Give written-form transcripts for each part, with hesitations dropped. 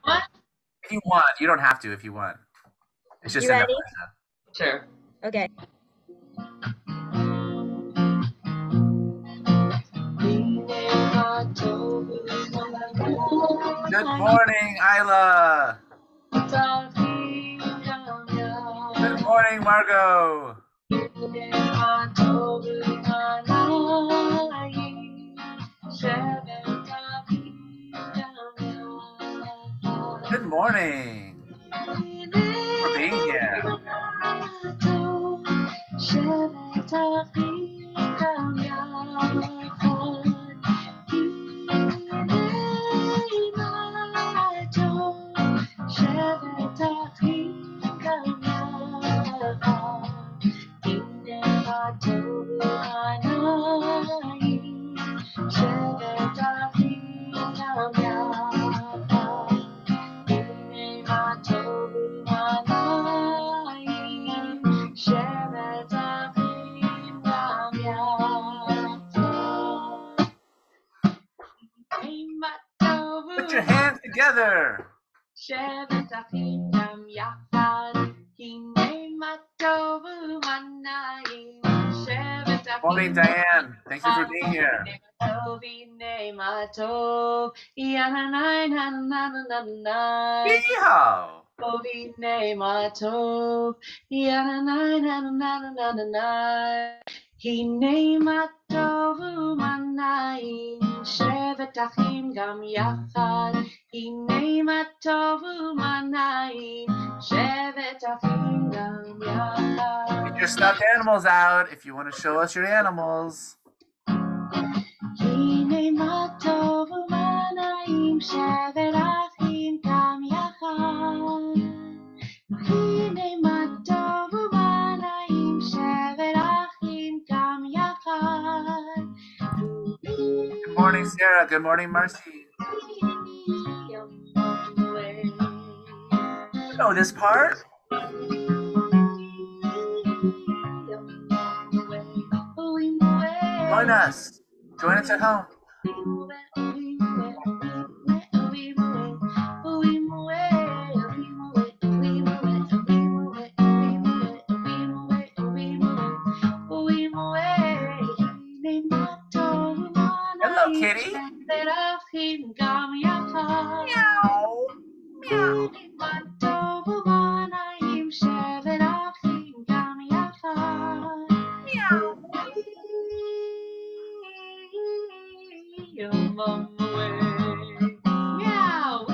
What? If you want, you don't have to if you want. It's just You in the ready? Sure. Okay. Good morning, Isla. Good morning, Margot. Good morning. For being here. Put your hands together. Morning, Diane. Thank you for being here. Yeehaw! הנה מה טוב ומה נעים, שבת אחים גם יחד. הנה מה טוב ומה נעים, שבת אחים גם יחד. Get your stuffed animals out if you want to show us your animals. הנה מה טוב ומה נעים, שבת אחים גם יחד. הנה מה טוב ומה נעים, שבת אחים גם יחד. Good morning, Sarah. Good morning, Marcy. You know this part. Join us. Join us at home. Hello, kitty. Meow.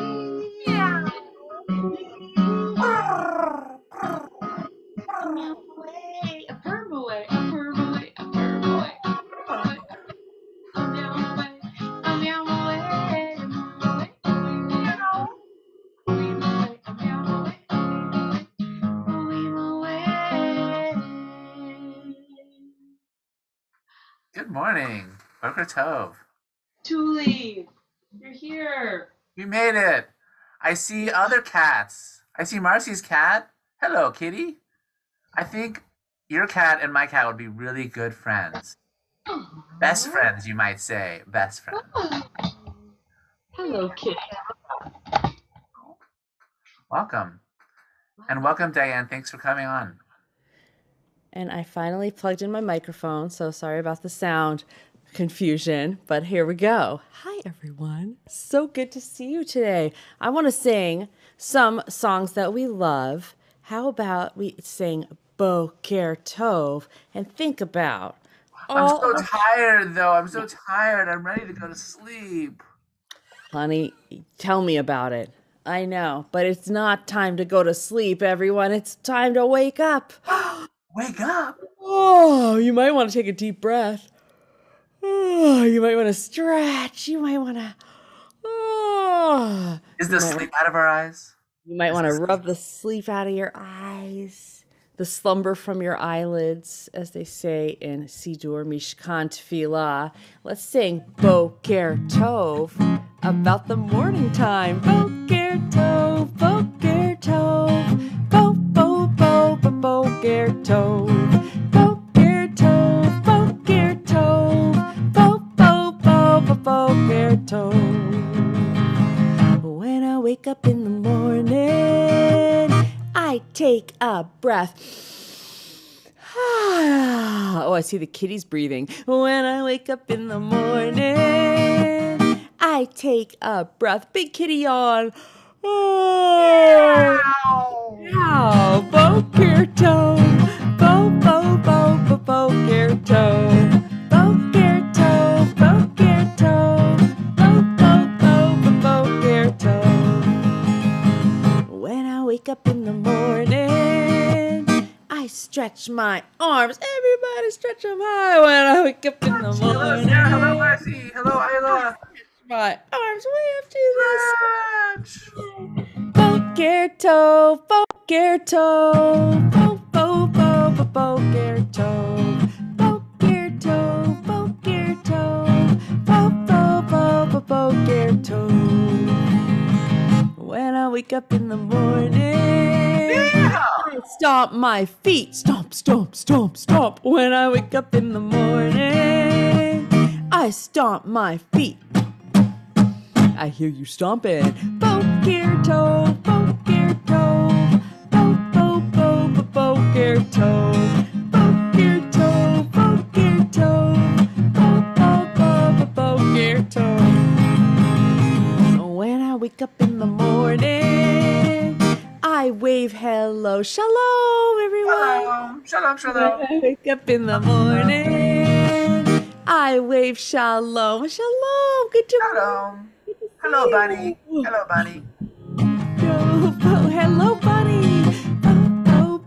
Good morning. Boker Tov. Julie, you're here. We made it. I see other cats. I see Marcy's cat. Hello, kitty. I think your cat and my cat would be really good friends. Best friends, you might say. Best friends. Hello, kitty. Welcome. And welcome, Diane. Thanks for coming on. And I finally plugged in my microphone, so sorry about the sound confusion, but here we go. Hi, everyone. So good to see you today. I want to sing some songs that we love. How about we sing Boker Tov and think about I'm so tired, though. I'm so tired. I'm ready to go to sleep. Honey, tell me about it. I know, but it's not time to go to sleep, everyone. It's time to wake up. Wake up. Oh, you might want to take a deep breath. Oh, you might want to stretch. You might want to... Oh. Is the sleep out of our eyes? You might want to rub the sleep out of your eyes. The slumber from your eyelids, as they say in Sidur Mishkan Tefillah. Let's sing Boker Tov about the morning time. Boker Tov, Boker Tov, Bo, Bo, Bo, Bo, Boker Tov. Boker Tov, Boker Tov, Bo, Bo, Bo, Bo, Boker Tov. When I wake up in the morning, I take a breath. Oh, I see the kitties breathing. When I wake up in the morning, I take a breath. Big kitty yawn. Oh, wow. Boker tov. Bo, bo, bo, bo, boker tov. Boker tov, boker tov. Bo, bo, bo, bo, boker tov. When I wake up in the morning, I stretch my arms. Everybody stretch them high when I wake up in the Hello, morning. Sarah. Hello, Marcy. Hello, Isla. My arms way up to the Stretch. Boker tov, boker tov, bo, bo, bo, bo, boker tov. Boker tov, boker tov, bo, bo, bo, bo, boker tov. When I wake up in the morning, I stomp my feet. Stomp, stomp, stomp, stomp. When I wake up in the morning, I stomp my feet. I hear you stomping. Boker tov, boker tov. Bo, bo, bo, bo, boker tov. Boker tov, boker tov. Bo, bo, bo, bo, boker tov. When I wake up in the morning, I wave hello, shalom, everyone. Shalom, shalom. When I wake up in the morning, I wave shalom, shalom. Good to Shalom. Hello, Bunny. Hello, Bunny. Hello, Bunny. Bo, bo,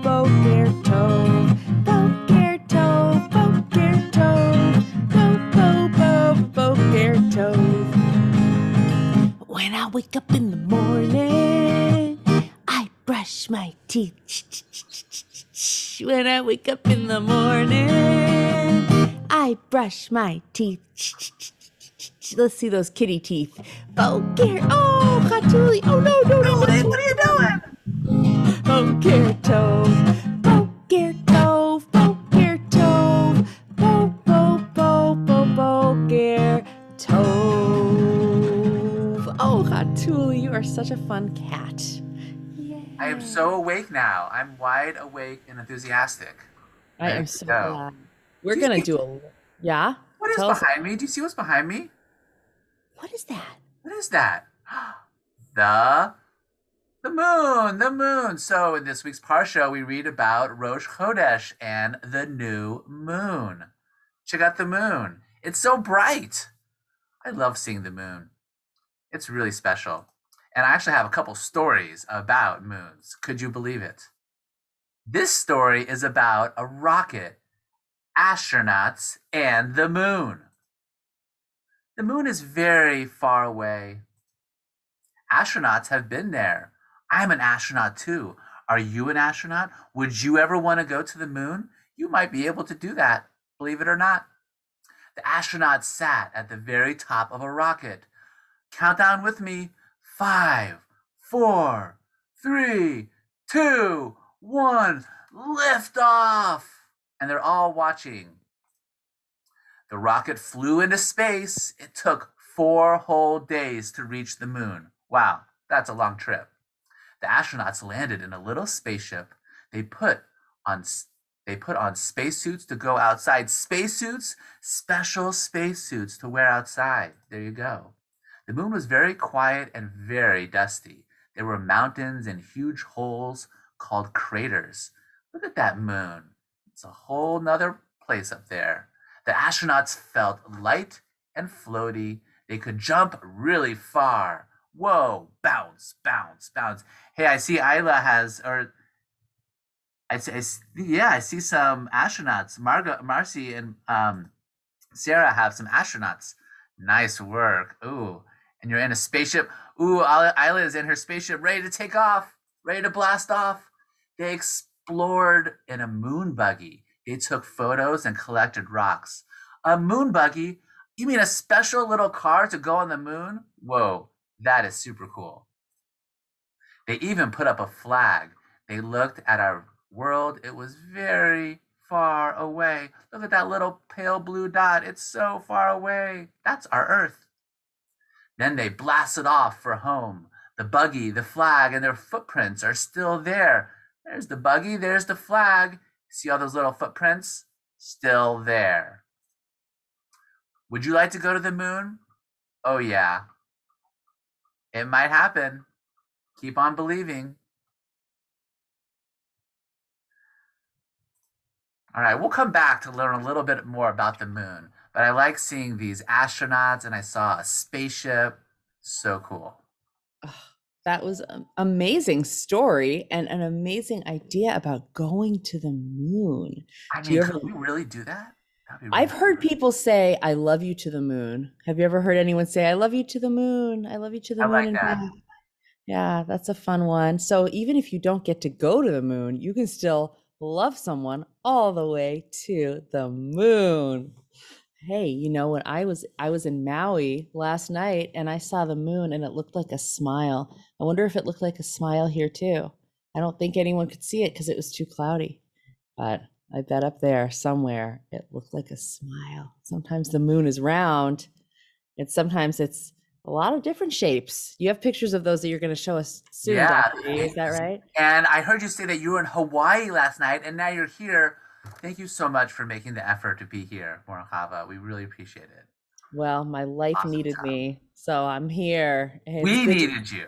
bo, boker tov. Boker tov, boker tov. Bo, bo, bo, boker tov. When I wake up in the morning, I brush my teeth. When I wake up in the morning, I brush my teeth. Let's see those kitty teeth. Boker. Oh, Chatuli. Oh, no, no, no. What are you doing? Boker tov. Boker tov. Boker tov. Bo, bo, bo, bo, boker tov. Oh, Chatuli, you are such a fun cat. I am so awake now. I'm wide awake and enthusiastic. I Ready am to so go. glad. We're Do you going to see- do a... Yeah? What is Tell us- behind me? Do you see what's behind me? What is that? What is that? The moon, the moon. So in this week's Parsha, we read about Rosh Chodesh and the new moon. Check out the moon. It's so bright. I love seeing the moon. It's really special. And I actually have a couple stories about moons. Could you believe it? This story is about a rocket, astronauts, and the moon. The moon is very far away. Astronauts have been there. I'm an astronaut too. Are you an astronaut? Would you ever want to go to the moon? You might be able to do that, believe it or not. The astronauts sat at the very top of a rocket. Count down with me. 5, 4, 3, 2, 1. Lift off! And they're all watching. The rocket flew into space. It took 4 whole days to reach the moon. Wow, that's a long trip. The astronauts landed in a little spaceship. They put on spacesuits to go outside. Spacesuits, special spacesuits to wear outside. There you go. The moon was very quiet and very dusty. There were mountains and huge holes called craters. Look at that moon. It's a whole nother place up there. The astronauts felt light and floaty. They could jump really far. Whoa, bounce, bounce, bounce. Hey, I see Isla has, or I see some astronauts. Marcy and Sarah have some astronauts. Nice work. Ooh, and you're in a spaceship. Ooh, Isla is in her spaceship, ready to take off, ready to blast off. They explored in a moon buggy. They took photos and collected rocks. A moon buggy? You mean a special little car to go on the moon? Whoa, that is super cool. They even put up a flag. They looked at our world. It was very far away. Look at that little pale blue dot. It's so far away. That's our Earth. Then they blasted off for home. The buggy, the flag, and their footprints are still there. There's the buggy, there's the flag. See all those little footprints? Still there. Would you like to go to the moon? Oh yeah. It might happen. Keep on believing. All right, we'll come back to learn a little bit more about the moon. But I like seeing these astronauts, and I saw a spaceship. So cool. That was an amazing story and an amazing idea about going to the moon. I mean, could we really do that? I've heard people say, I love you to the moon. Have you ever heard anyone say, I love you to the moon? I love you to the moon. I like that. Yeah, that's a fun one. So even if you don't get to go to the moon, you can still love someone all the way to the moon. Hey, you know, when I was in Maui last night and I saw the moon and it looked like a smile. I wonder if it looked like a smile here too. I don't think anyone could see it because it was too cloudy. But I bet up there somewhere it looked like a smile. Sometimes the moon is round and sometimes it's a lot of different shapes. You have pictures of those that you're going to show us soon, Yeah. Dr. E, is that right? And I heard you say that you were in Hawaii last night and now you're here. Thank you so much for making the effort to be here, Moran Chava. We really appreciate it. Well, my life needed me, so I'm here. We needed you.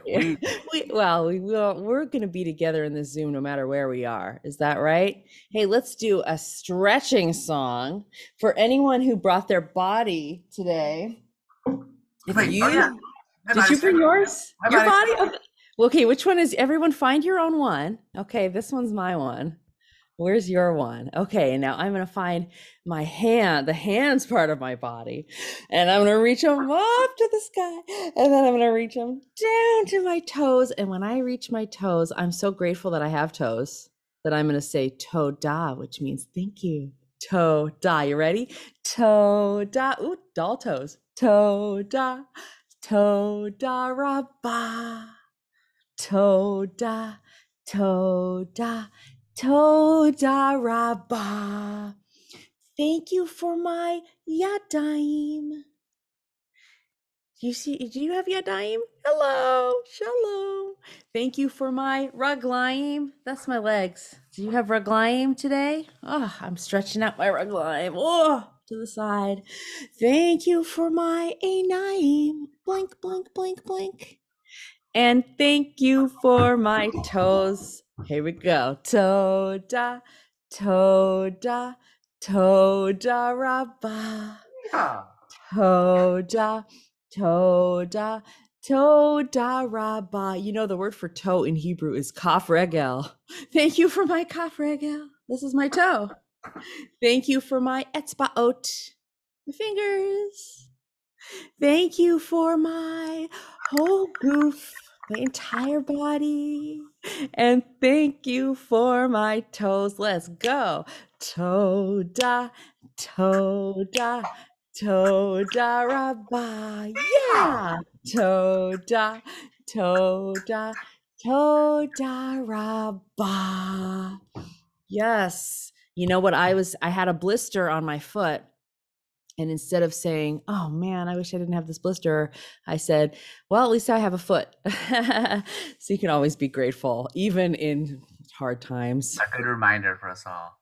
We're going to be together in this Zoom no matter where we are. Is that right? Hey, let's do a stretching song for anyone who brought their body today. Did you bring yours? Your body? Okay, which one is? Everyone find your own one. Okay, this one's my one. Where's your one? Okay, now I'm going to find my hand, the hands part of my body, and I'm going to reach them up to the sky, and then I'm going to reach them down to my toes. And when I reach my toes, I'm so grateful that I have toes that I'm going to say toda, which means thank you. Toda. You ready? Toda. Ooh, doll toes. Toda. Toda rabba. Toda. Toda. Toda rabba. Thank you for my yadayim. Do you have yadayim? Hello, shalom. Thank you for my raglayim. That's my legs. Do you have raglayim today? Oh, I'm stretching out my raglayim. Oh, to the side. Thank you for my einayim. Blink, blink, blink, blink. And thank you for my toes. Here we go. Toda, toda, toda rabba. Toda, toda, toda rabba. You know, the word for toe in Hebrew is kaf regel. Thank you for my kaf regel. This is my toe. Thank you for my etzbaot, my fingers. Thank you for my whole goof, my entire body. And thank you for my toes. Let's go. Toda, toda, toda rabba. Yeah. Toda, toda, toda rabba. Yes. You know what? I had a blister on my foot. And instead of saying, oh man, I wish I didn't have this blister, I said, well, at least I have a foot. So you can always be grateful, even in hard times. A good reminder for us all.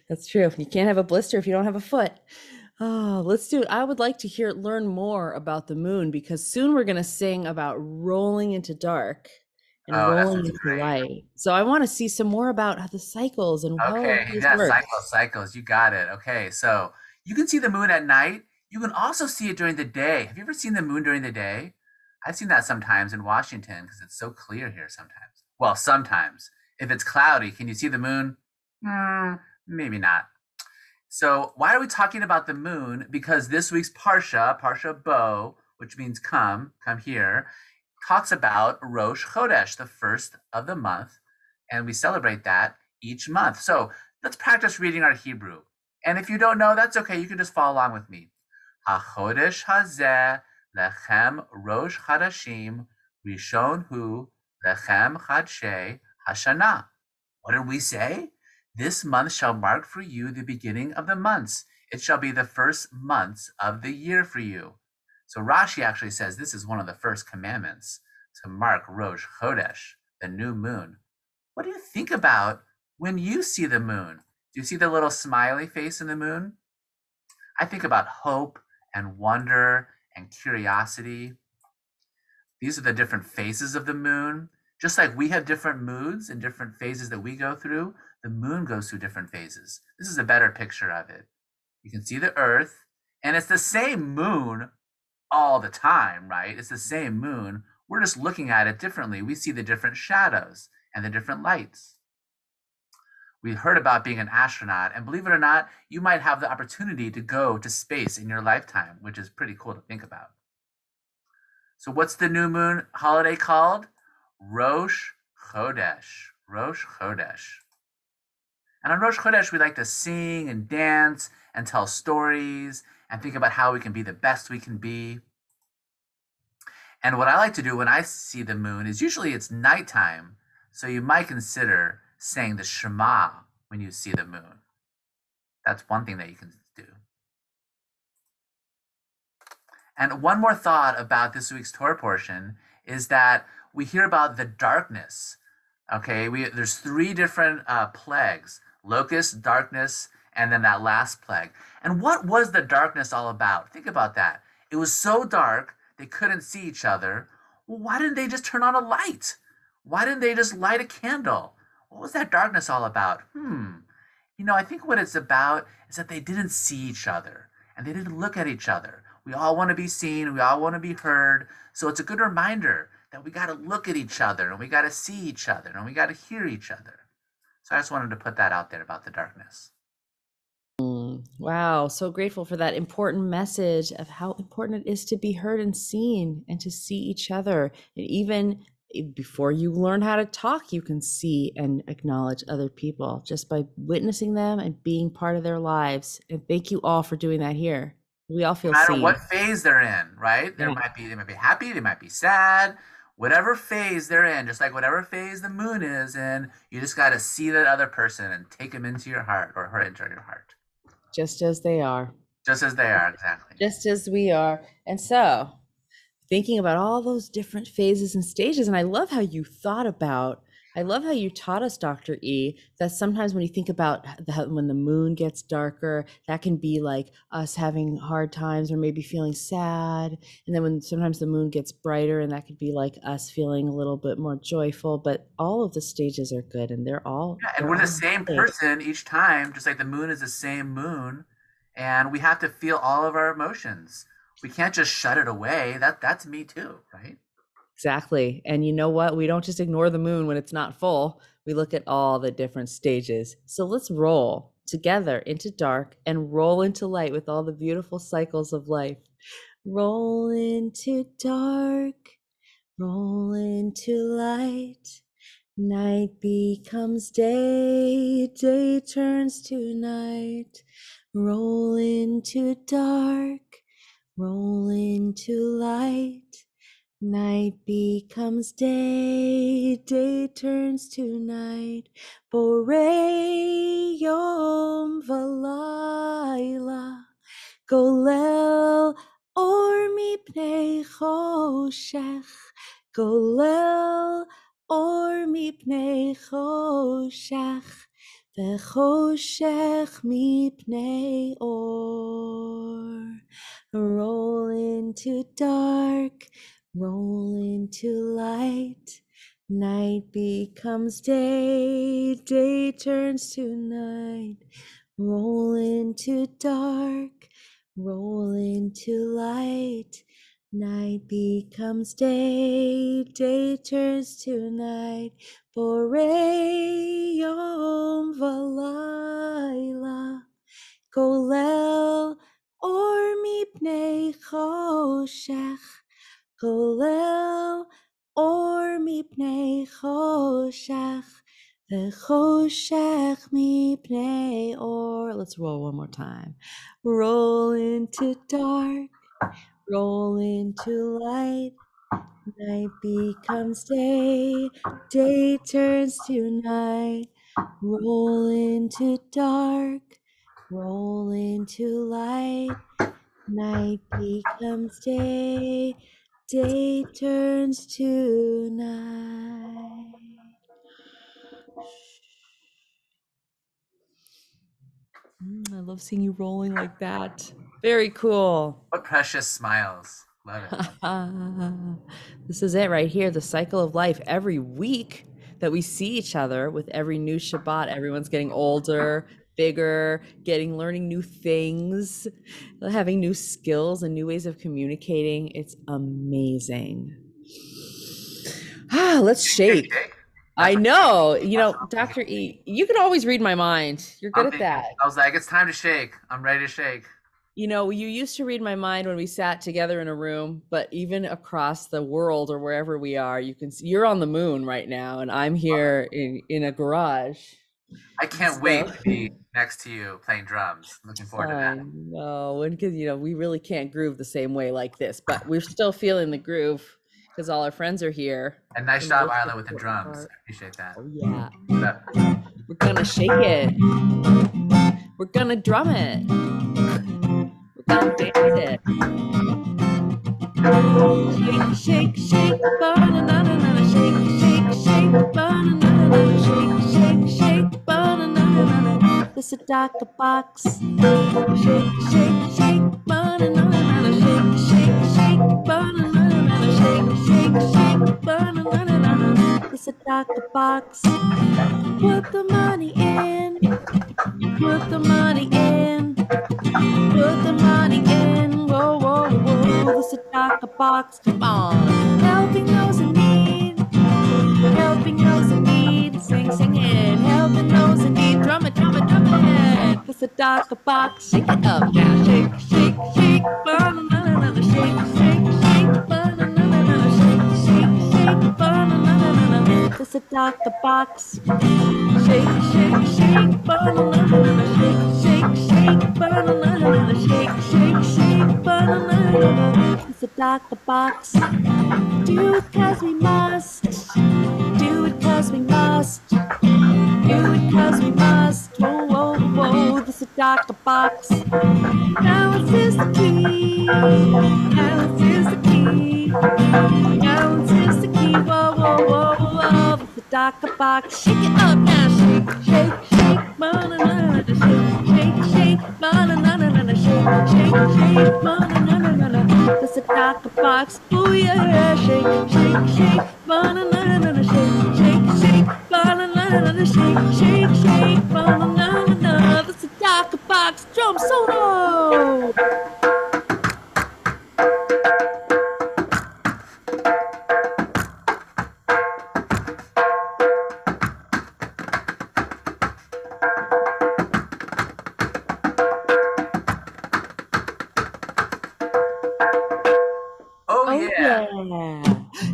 That's true. You can't have a blister if you don't have a foot. Oh, let's do it. I would like to learn more about the moon because soon we're going to sing about rolling into dark and rolling into light. So I want to see some more about the cycles and how these work. Cycles. You got it. Okay, so you can see the moon at night. You can also see it during the day. Have you ever seen the moon during the day? I've seen that sometimes in Washington because it's so clear here sometimes. Well, sometimes. If it's cloudy, can you see the moon? Maybe not. So why are we talking about the moon? Because this week's Parsha Bo, which means come here, talks about Rosh Chodesh, the first of the month, and we celebrate that each month. So let's practice reading our Hebrew. And if you don't know, that's okay. You can just follow along with me. HaChodesh hazeh lechem Rosh Chadashim Rishon hu lechem Chadshei Hashanah. What did we say? This month shall mark for you the beginning of the months. It shall be the first months of the year for you. So Rashi actually says this is one of the first commandments to mark Rosh Chodesh, the new moon. What do you think about when you see the moon? Do you see the little smiley face in the moon? I think about hope and wonder and curiosity. These are the different phases of the moon. Just like we have different moods and different phases that we go through, the moon goes through different phases. This is a better picture of it. You can see the Earth, and it's the same moon all the time, right? It's the same moon. We're just looking at it differently. We see the different shadows and the different lights. We heard about being an astronaut, and believe it or not, you might have the opportunity to go to space in your lifetime, which is pretty cool to think about. So what's the new moon holiday called? Rosh Chodesh. Rosh Chodesh. And on Rosh Chodesh, we like to sing and dance and tell stories and think about how we can be the best we can be. And what I like to do when I see the moon is usually it's nighttime, so you might consider saying the Shema when you see the moon. That's one thing that you can do. And one more thought about this week's Torah portion is that we hear about the darkness. Okay, there's 3 different plagues: locust, darkness, and then that last plague. And what was the darkness all about? Think about that. It was so dark they couldn't see each other. Well, why didn't they just turn on a light? Why didn't they just light a candle? What was that darkness all about? I think what it's about is that they didn't see each other and they didn't look at each other. We all want to be seen. We all want to be heard. So it's a good reminder that we got to look at each other and we got to see each other and we got to hear each other. So I just wanted to put that out there about the darkness. Wow, so grateful for that important message of how important it is to be heard and seen and to see each other. And even before you learn how to talk, you can see and acknowledge other people just by witnessing them and being part of their lives. And thank you all for doing that here. We all feel No matter seen. what phase they're in, right? They might be happy, they might be sad, whatever phase they're in, just like whatever phase the moon is in, you just got to see that other person and take them into your heart or her into your heart. Just as they are. Just as they are, exactly. Just as we are. And so, thinking about all those different phases and stages, and I love how you taught us, Dr. E, that sometimes when you think about when the moon gets darker, that can be like us having hard times or maybe feeling sad. And then when sometimes the moon gets brighter, and that could be like us feeling a little bit more joyful. But all of the stages are good, and they're all. Yeah, and we're the same person each time, just like the moon is the same moon. And we have to feel all of our emotions. We can't just shut it away. That's me too, right? Exactly. And you know what? We don't just ignore the moon when it's not full. We look at all the different stages. So let's roll together into dark and roll into light with all the beautiful cycles of life. Roll into dark, roll into light. Night becomes day, day turns to night. Roll into dark, roll into light. Night becomes day, day turns to night. Borei yom v'layla, golel or mipnei choshech, golel or mipnei choshech, v'choshech mipnei or. Roll into dark, roll into light. Night becomes day, day turns to night. Roll into dark, roll into light. Night becomes day, day turns to night. Borei yom v'layla, golel or mipnei choshech, golel or mipnei choshech, v'choshech mipnei or. Let's roll one more time. Roll into dark, roll into light. Night becomes day, day turns to night. Roll into dark, roll into light. Night becomes day, day turns to night. I love seeing you rolling like that. Very cool. What precious smiles. Love it. This is it right here, the cycle of life. Every week that we see each other with every new Shabbat, everyone's getting older, bigger, learning new things, having new skills and new ways of communicating. It's amazing. Let's shake. I know. You know, Dr. E, you can always read my mind. You're good at that. I was like, it's time to shake. I'm ready to shake. You know, you used to read my mind when we sat together in a room, but even across the world or wherever we are, you can see you're on the moon right now, and I'm here in a garage. I can't wait to be next to you playing drums. I'm looking forward to that. No, because you know we really can't groove the same way like this, but we're still feeling the groove because all our friends are here. And nice job, Isla, with the drums. I appreciate that. Oh yeah, we're gonna shake it. We're gonna drum it. We're gonna dance it. Shake, shake, shake, banana, shake, shake, shake, banana, shake, shake, shake, banana. The Sadaka box. Shake, shake, shake, banana, shake, shake, shake, banana, shake, shake, shake, banana. The Sadaka box. Put the money in. Put the money in. Put the money in. Whoa, whoa, whoa. The Sadaka box. Come on. Helping those in need. Helping those in need. Sing, sing it. Helping those in need. Drum it, drum it, drum it. The Sadaka box. Shake it up now. Shake, shake, shake. Banana, shake, shake, shake. Banana, shake, shake, shake. Banana. The Sadaka box. Shake, shake, shake. Banana, shake, shake, shake. Banana, shake, shake, shake. Banana. The Sadaka box. Do it 'cause we must. Do it 'cause we must. Do it 'cause we must. Whoa, whoa, whoa. The Sadaka box. Balance is the key. Balance is the key. Balance is the key. Whoa, whoa, whoa, whoa. The Sadaka box. Shake it up now. Shake, shake, shake. Banana, shake, shake, shake. Banana, shake, shake, shake. Banana. The Sadaka box. Oh yeah. Shake, shake, shake. Banana, shake, shake, shake. Banana, shake, shake, shake. Banana. The Sadaka box. Drum solo. Oh, yeah.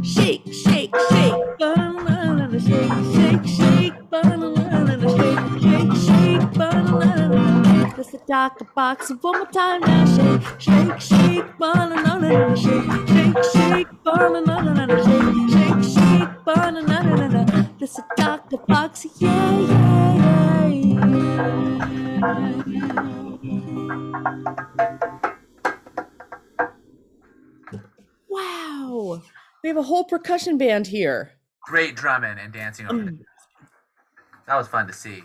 Shake, shake, shake. Banana, shake, shake, shake. Banana, shake, shake, shake. Banana. The Sadaka box. One more time now. Shake, shake, shake. Banana, shake, shake, shake. Banana, shake, shake, shake. Banana. The Sadaka box. Yeah, yeah, yeah, Wow. We have a whole percussion band here. Great drumming and dancing over the That was fun to see.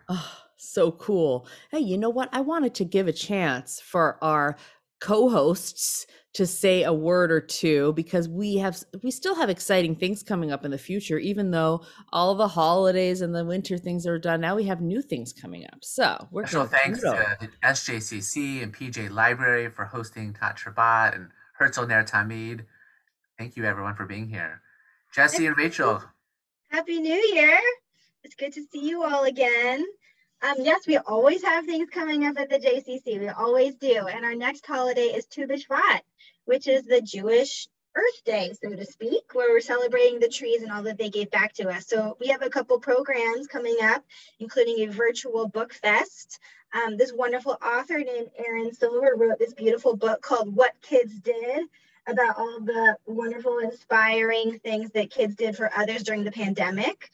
Oh, so cool. Hey, you know what? I wanted to give a chance for our co-hosts to say a word or two because we still have exciting things coming up in the future, even though all of the holidays and the winter things are done. Now we have new things coming up. So we're Special thanks to SJCC and PJ Library for hosting Tot Shabbat and Herzl-Ner Tamid. Thank you, everyone, for being here. Jesse and Rachel. Happy New Year. It's good to see you all again. Yes, we always have things coming up at the JCC. We always do. And our next holiday is Tu B'Shvat, which is the Jewish Earth Day, so to speak, where we're celebrating the trees and all that they gave back to us. So we have a couple programs coming up, including a virtual book fest. This wonderful author named Erin Silver wrote this beautiful book called What Kids Did, about all the wonderful, inspiring things that kids did for others during the pandemic.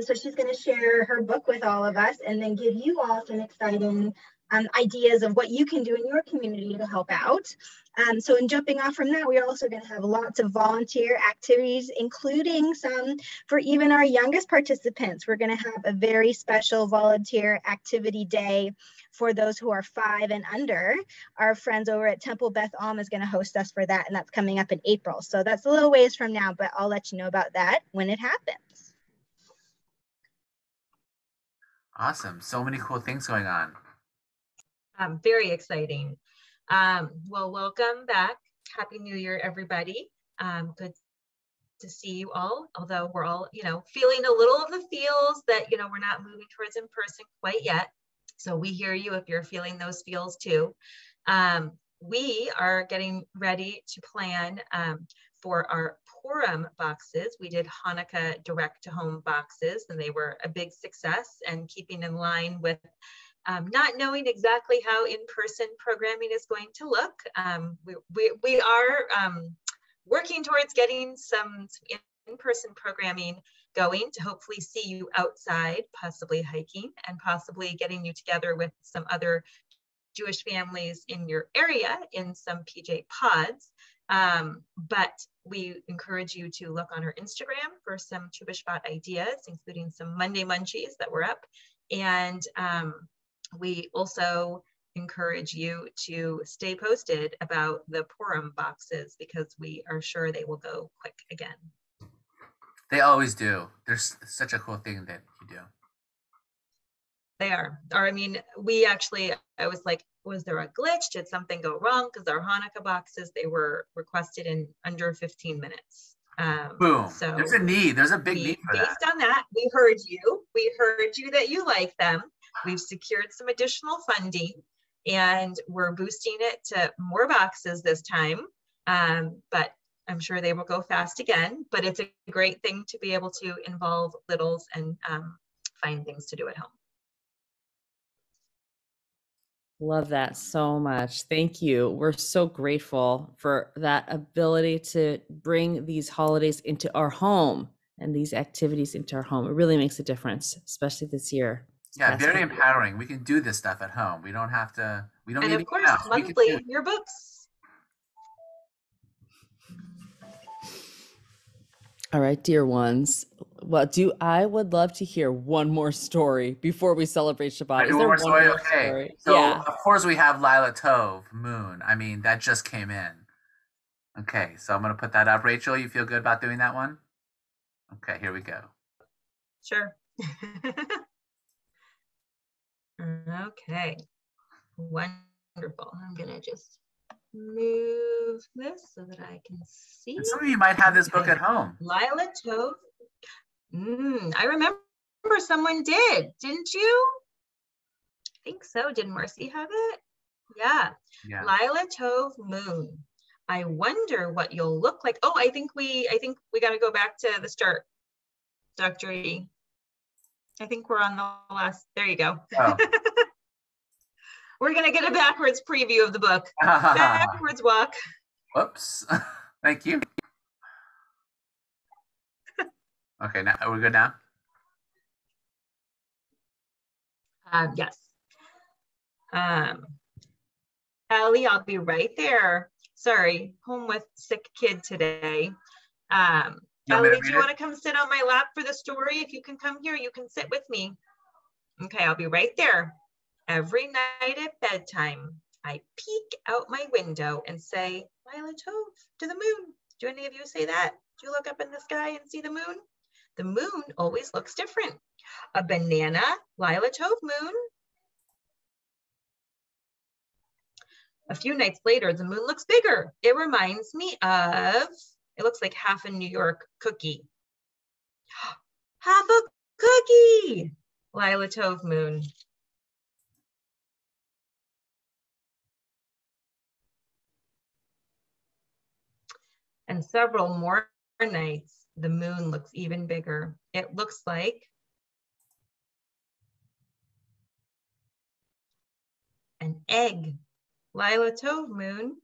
So she's going to share her book with all of us and then give you all some exciting ideas of what you can do in your community to help out. So in jumping off from that, we're also going to have lots of volunteer activities, including some for even our youngest participants. We're going to have a very special volunteer activity day for those who are 5 and under. Our friends over at Temple Beth Am is going to host us for that, and that's coming up in April. So that's a little ways from now, but I'll let you know about that when it happens. Awesome. So many cool things going on. Very exciting. Well, welcome back. Happy New Year, everybody. Good to see you all, although we're all, feeling a little of the feels that, we're not moving towards in person quite yet. So we hear you if you're feeling those feels too. We are getting ready to plan for our Purim boxes. We did Hanukkah direct-to-home boxes, and they were a big success, and keeping in line with not knowing exactly how in-person programming is going to look. We are working towards getting some in-person programming going to hopefully see you outside, possibly hiking, and possibly getting you together with some other Jewish families in your area in some PJ pods. But we encourage you to look on our Instagram for some Tu B'Shvat ideas, including some Monday munchies that were up. And we also encourage you to stay posted about the Purim boxes, because we are sure they will go quick again. They always do. There's such a cool thing that you do. They are. Or, I mean, I was like, was there a glitch? Did something go wrong? Because our Hanukkah boxes, they were requested in under 15 minutes. Boom. So there's a need. There's a big need for that. Based on that, we heard you. We heard you that you like them. We've secured some additional funding, and we're boosting it to more boxes this time. But I'm sure they will go fast again. But it's a great thing to be able to involve littles and find things to do at home. Love that so much. Thank you. We're so grateful for that ability to bring these holidays into our home and these activities into our home. It really makes a difference, especially this year. Yeah, very empowering. We can do this stuff at home. We don't have to, we don't and need of course, house. monthly, your books. All right, dear ones. Well, I would love to hear one more story before we celebrate Shabbat. Is there one more story? Okay. So, yeah. Of course, we have Lila Tov, Moon. I mean, that just came in. Okay, so I'm going to put that up. Rachel, you feel good about doing that one? Okay, here we go. Sure. Okay, wonderful. I'm going to just move this so that I can see. And some of you might have this book at home. Lila Tov. I remember someone did, didn't you? I think so. Did Marcy have it? Yeah. Lila Tov Moon. I wonder what you'll look like. Oh, I think we got to go back to the start, Dr. E. I think we're on the last. There you go. Oh. We're going to get a backwards preview of the book. Backwards walk. Whoops. Thank you. Okay, now are we good now? Yes. Allie, I'll be right there. Sorry, home with sick kid today. Allie, do you want to come sit on my lap for the story? If you can come here, you can sit with me. Okay, I'll be right there. Every night at bedtime, I peek out my window and say, Lila Tov, to the moon. Do any of you say that? Do you look up in the sky and see the moon? The moon always looks different. A banana, Lila Tov moon. A few nights later, the moon looks bigger. It reminds me of, it looks like half a New York cookie. Half a cookie, Lila Tov moon. And several more nights, the moon looks even bigger. It looks like an egg. Lila Tov moon.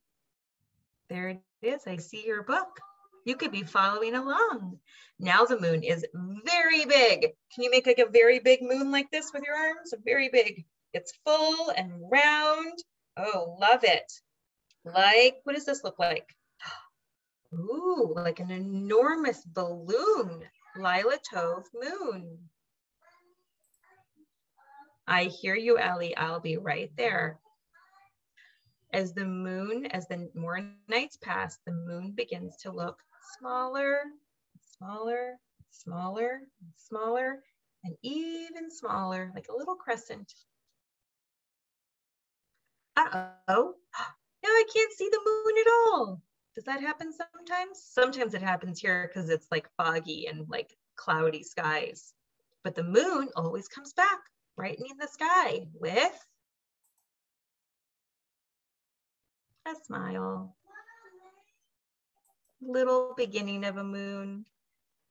There it is. I see your book. You could be following along. Now the moon is very big. Can you make like a very big moon like this with your arms? Very big. It's full and round. Oh, love it. Like, what does this look like? Ooh, like an enormous balloon. Lila Tove moon. I hear you, Ellie. I'll be right there. As the more nights pass, the moon begins to look smaller, smaller, smaller, smaller, and even smaller, like a little crescent. Uh-oh, now I can't see the moon at all. Does that happen sometimes? Sometimes it happens here because it's like foggy and like cloudy skies. But the moon always comes back, brightening the sky with a smile. Little beginning of a moon.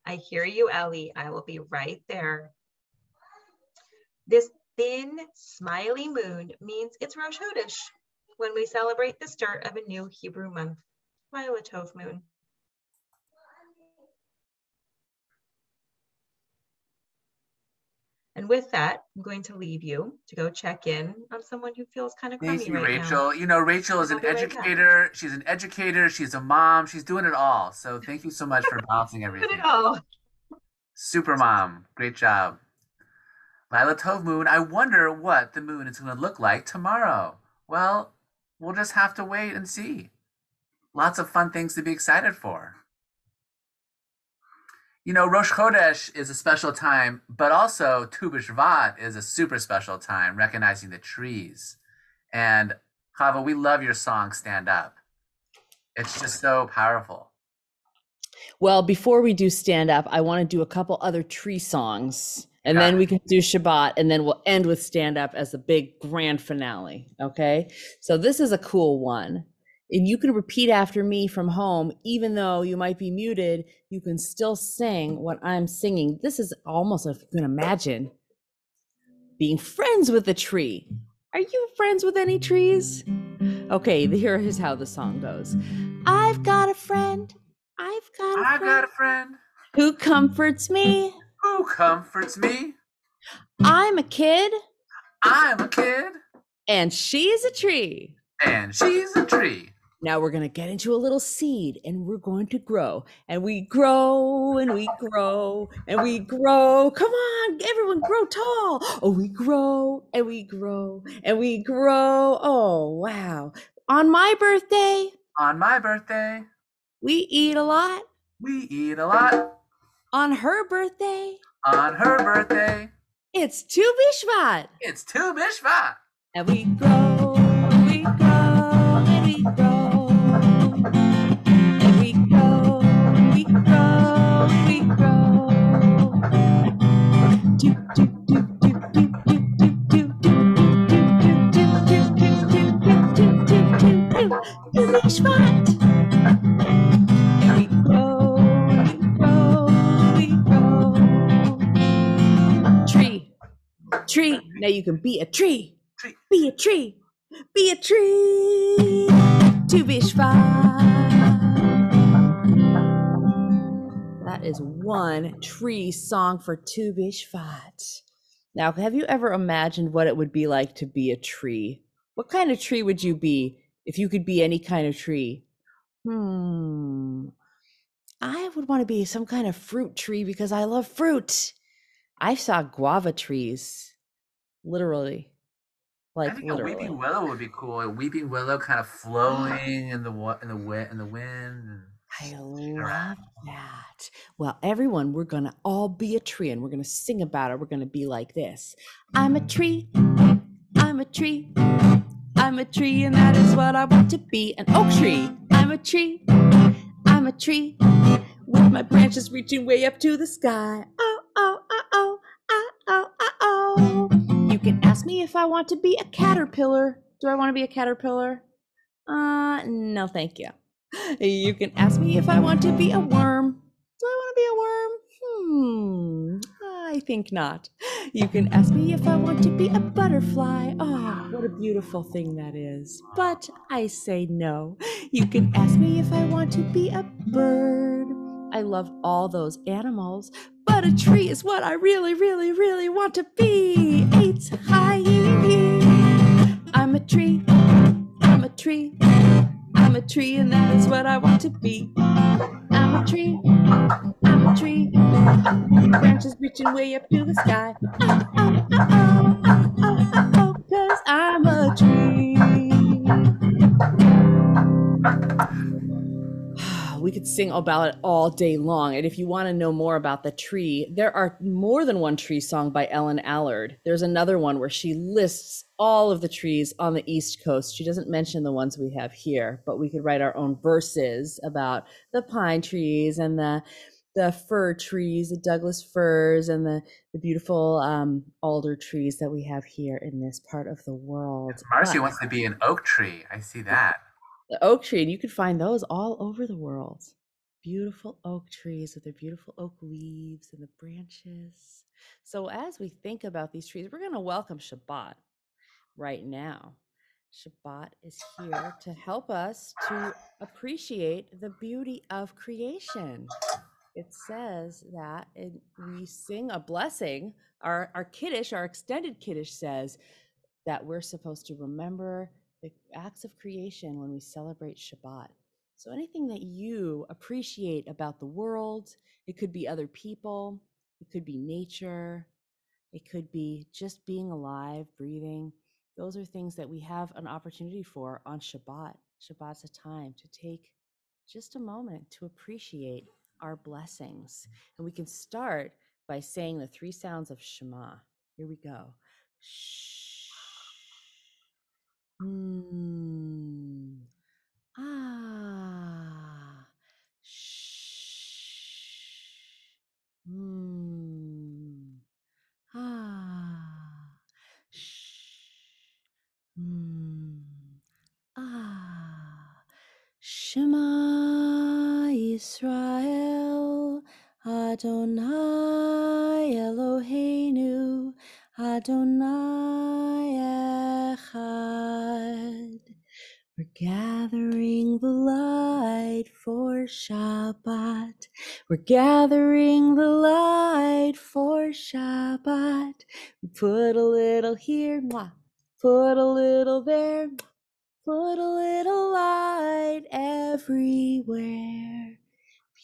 I hear you, Ellie. I will be right there. This thin, smiley moon means it's Rosh Chodesh, when we celebrate the start of a new Hebrew month, Lila Tov moon. And with that, I'm going to leave you to go check in on someone who feels kind of crummy Thank you, right Rachel. now. You know, Rachel is an educator. She's an educator. She's a mom. She's doing it all. So thank you so much for balancing everything. Doing it all. Super mom. Great job. Lila Tov moon. I wonder what the moon is going to look like tomorrow. Well, we'll just have to wait and see. Lots of fun things to be excited for. You know, Rosh Chodesh is a special time, but also Tu B'Shvat is a super special time, recognizing the trees. And Chava, we love your song, Stand Up. It's just so powerful. Well, before we do Stand Up, I want to do a couple other tree songs, and then we can do Shabbat, and then we'll end with Stand Up as the big grand finale, okay? So this is a cool one. And you can repeat after me from home, even though you might be muted, you can still sing what I'm singing. This is almost, if you can imagine, being friends with a tree. Are you friends with any trees? Okay, here is how the song goes. I've got a friend. I've got a friend who comforts me. Who comforts me? I'm a kid. I'm a kid. And she's a tree. And she's a tree. Now we're going to get into a little seed, and we're going to grow, and we grow, and we grow, and we grow. Come on, everyone, grow tall. Oh, we grow, and we grow, and we grow. Oh, wow. On my birthday, we eat a lot. We eat a lot. On her birthday, it's Tu B'Shvat. It's Tu B'Shvat. And we grow, and we grow, and we grow. And we grow, and we grow, and we grow. Do, do, do, do, do, do, do, do, B'Shvat. And we grow, and we grow, and we grow. Tree. Now you can be a tree. Be a tree. Be a tree. Tu B'Shvat. That is one tree song for Tu B'Shvat. Now, have you ever imagined what it would be like to be a tree? What kind of tree would you be if you could be any kind of tree? I would want to be some kind of fruit tree because I love fruit. I saw guava trees, literally. I think literally. A weeping willow would be cool. A weeping willow kind of flowing in the wind. I love that. Well, everyone, we're gonna all be a tree, and we're gonna sing about it. We're gonna be like this: I'm a tree. I'm a tree. I'm a tree, and that is what I want to be. An oak tree. I'm a tree. I'm a tree. With my branches reaching way up to the sky. Oh, oh, oh, oh, oh, oh, oh, oh. You can ask me if I want to be a caterpillar. Do I want to be a caterpillar? No, thank you. You can ask me if I want to be a worm. Do I want to be a worm? I think not. You can ask me if I want to be a butterfly. Oh, what a beautiful thing that is. But I say no. You can ask me if I want to be a bird. I love all those animals, but a tree is what I really, really, really want to be. It's high. tree. I'm a tree. I'm a tree, and that is what I want to be. I'm a tree. I'm a tree. Branches reaching way up to the sky. Oh, 'cause I'm a tree. We could sing about it all day long. And if you want to know more about the tree, there are more than one tree song by Ellen Allard. There's another one where she lists all of the trees on the East Coast. She doesn't mention the ones we have here, but we could write our own verses about the pine trees and the fir trees, the Douglas firs, and the beautiful alder trees that we have here in this part of the world. Marcy But wants to be an oak tree. I see that. the oak tree, and you can find those all over the world. Beautiful oak trees with their beautiful oak leaves and the branches. So as we think about these trees, we're going to welcome Shabbat right now. Shabbat is here to help us to appreciate the beauty of creation. It says that we sing a blessing. Our Kiddush, our extended Kiddush says that we're supposed to remember the acts of creation when we celebrate Shabbat. So anything that you appreciate about the world, it could be other people, it could be nature, it could be just being alive, breathing. Those are things that we have an opportunity for on Shabbat. Shabbat's a time to take just a moment to appreciate our blessings. And we can start by saying the three sounds of Shema. Here we go. Shh. Ah. Shh. Ah. Shh. Ah. Shema Yisrael, Adonai Eloheinu, Adonai Echad. We're gathering the light for Shabbat. We're gathering the light for Shabbat. We put a little here, put a little there, put a little light everywhere.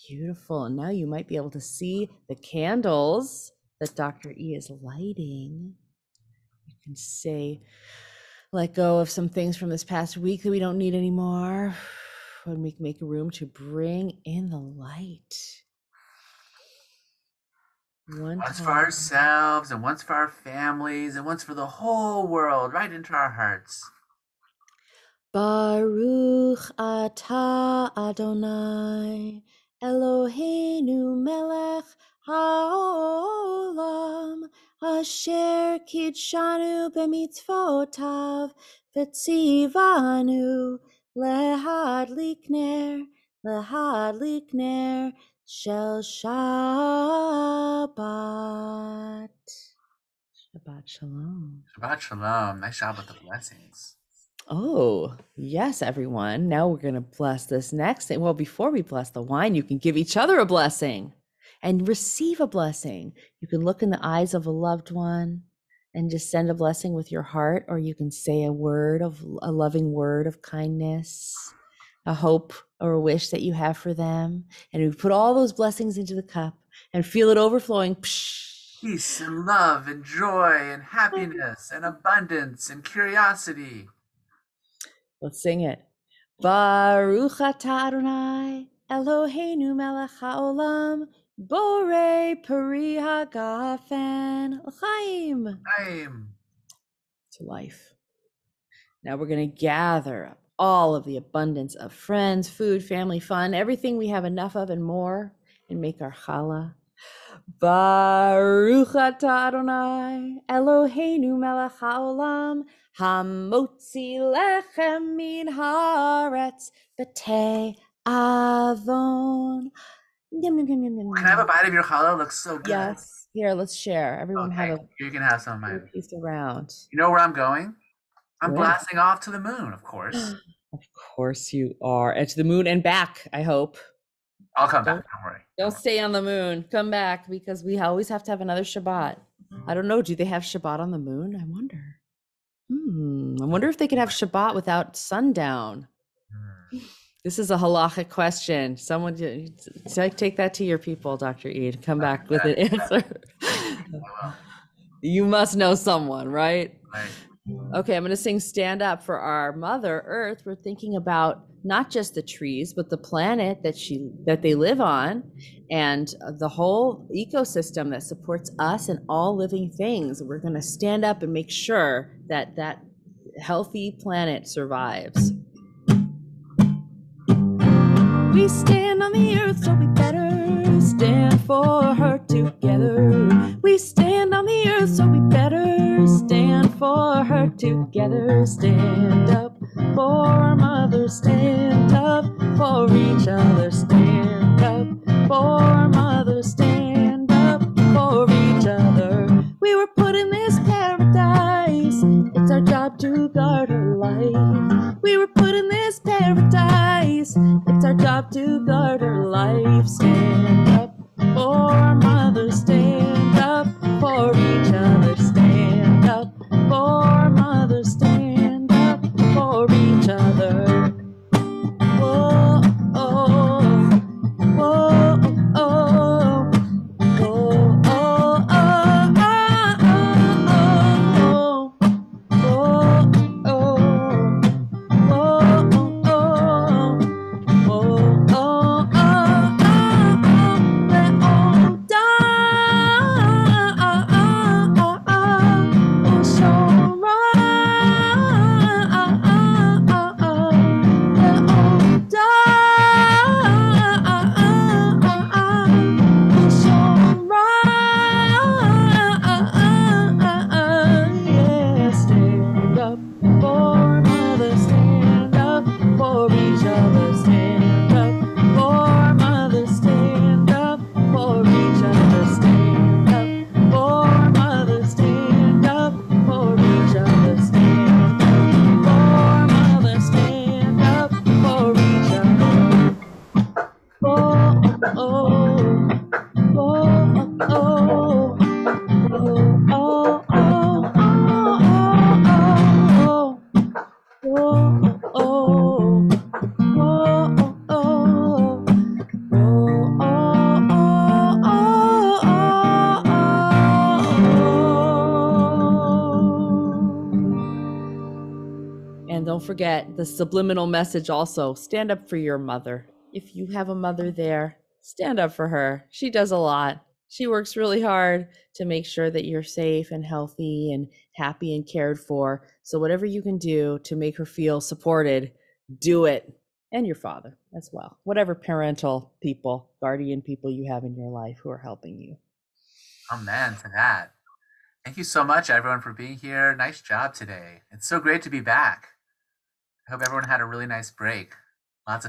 Beautiful. And now you might be able to see the candles that Dr. E is lighting. You can say, let go of some things from this past week that we don't need anymore. And we can make room to bring in the light. Once for ourselves, and once for our families, and once for the whole world, right into our hearts. Baruch atah Adonai Eloheinu melech haolam asher kidshanu b'mitzvotav v'tzivanu lehadlik ner shel Shabbat. Shabbat shalom. Shabbat shalom. Nice job with the blessings. Oh, yes, everyone. Now we're going to bless this next thing. Well, before we bless the wine, you can give each other a blessing and receive a blessing. You can look in the eyes of a loved one and just send a blessing with your heart, or you can say a loving word of kindness, a hope or a wish that you have for them. And we put all those blessings into the cup and feel it overflowing. Peace and love and joy and happiness and abundance and curiosity. Let's sing it. Baruch atah Adonai Eloheinu melech haolam borei peri hagafen l'chaim. To life. Now we're going to gather up all of the abundance of friends, food, family, fun, everything we have enough of and more, and make our challah. Baruch atah Adonai Eloheinu melech haolam hamotzi lechem min haaretz b'tei avon. Can I have a bite of your challah? It looks so good. Yes. Here, let's share. Everyone okay. have You can have some of a mine. piece around. You know where I'm going? I'm Where? blasting off to the moon, of course. Of course you are. And to the moon and back, I hope. I'll come back, don't worry. Don't stay on the moon. Come back, because we always have to have another Shabbat. I don't know. Do they have Shabbat on the moon? I wonder. I wonder if they could have Shabbat without sundown. This is a halachic question. Someone take that to your people, Dr. Eid. Come back with an answer. You must know someone, right? Right. Okay, I'm going to sing Stand Up for our Mother Earth. We're thinking about not just the trees, but the planet that they live on, and the whole ecosystem that supports us and all living things. We're going to stand up and make sure that that healthy planet survives. We stand on the earth, so we better stand for her together. We stand on the earth, so we better stand for her together. Stand up for our mother, stand up for each other. Stand up for our mother, stand up for each other. We were put in this paradise, it's our job to guard her life. We were put in this paradise, it's our job to guard her life. Stand up for our mother, stand up for each other. Stand up for our mother, stand up for each other. Whoa, oh, whoa, oh, oh, oh, And don't forget the subliminal message also. Stand up for your mother. If you have a mother there, stand up for her. She does a lot. She works really hard to make sure that you're safe and healthy and happy and cared for. So whatever you can do to make her feel supported, do it. And your father as well. Whatever parental people, guardian people you have in your life who are helping you. Amen to that. Thank you so much, everyone, for being here. Nice job today. It's so great to be back. I hope everyone had a really nice break. Lots of